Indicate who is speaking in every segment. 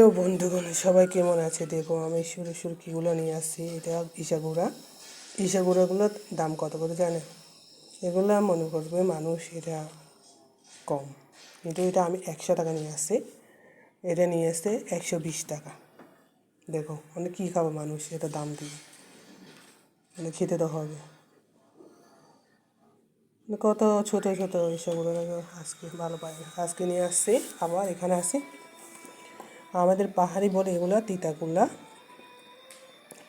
Speaker 1: Hello বন্ধুগণ, সবাই কেমন আছে? দেখো আমি শুরু কীগুলো নিয়ে আসছি। এটা ইশাগুড়াগুলোর দাম কত করে জানে? এগুলো মনে করবে মানুষ এটা কম, কিন্তু এটা আমি 100 টাকা নিয়ে আসছি। এটা নিয়ে আসছে 120 টাকা। দেখো মানে কী খাবে মানুষ এটা দাম দিয়ে, মানে খেতে তো হবে। কত ছোটো ছোটো ইশাগুড়া আজকে ভালো পাই, আজকে নিয়ে আসছি। আবার এখানে আসি, আমাদের পাহাড়ি বলে এগুলো তিতাকুল্লা।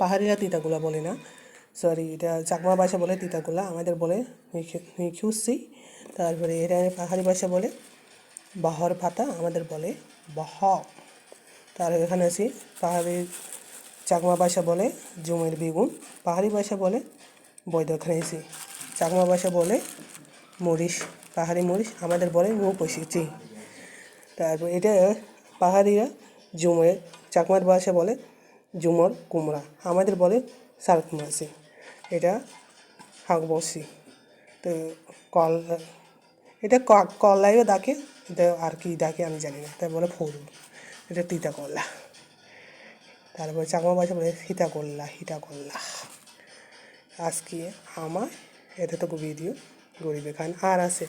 Speaker 1: পাহাড়িরা তিতাকুলা বলে না, সরি, এটা চাকমা ভাষা বলে তিতাকুলা, আমাদের বলে মিখুসি। তারপরে এটা পাহাড়ি ভাষা বলে বহর পাতা, আমাদের বলে বহ। তার এখানে আছি, পাহাড়ি চাকমা ভাষা বলে জুমের বেগুন, পাহাড়ি ভাষা বলে বৈদখানেছি, চাকমা ভাষা বলে মরিচ, পাহাড়ি মরিচ, আমাদের বলে মুখোশিচি। তারপর এটা পাহাড়িরা জুমের চাকমার ভাষা বলে ঝুমর কুমড়া, আমাদের বলে শার্ক মাছি। এটা হাঁক বসি, তো কল, এটা কলাইও ডাকে, এটা আর কি ডাকে আমি জানি না, তাই বলে ফুল। এটা তিতা কলা। তারপরে চাকমা ভাষা বলে হিতা করলা। আজকে আমার এতটুকু ভিডিও গরিব এখানে আর আছে,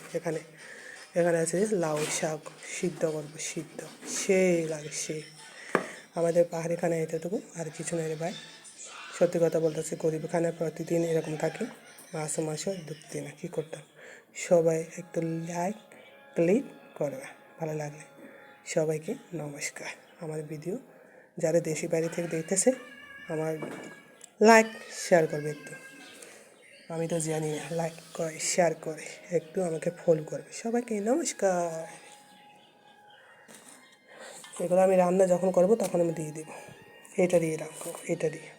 Speaker 1: এখানে আছে লাউ শাক সিদ্ধ করবো, সিদ্ধ সেই লাগে সে। আমাদের পাহাড়ি খানা এতটুকু, আর কিছু নেই রে ভাই। সত্যি কথা বলতেছি, গরিব খানা প্রতিদিন এরকম থাকে, মাসে ঢুকতে না, কী করতাম। সবাই একটু লাইক ক্লিক করবে ভালো লাগলে। সবাইকে নমস্কার। আমার ভিডিও যারা দেশি বাড়ি থেকে দেখতেছে, আমার লাইক শেয়ার করবে একটু। আমি তো জানি না, লাইক করে শেয়ার করে একটু আমাকে ফলো করবে। সবাইকে নমস্কার। এগুলো আমি রান্না যখন করবো তখন আমি দিয়ে দেবো, এটা দিয়ে রাখবো, এটা দিয়ে।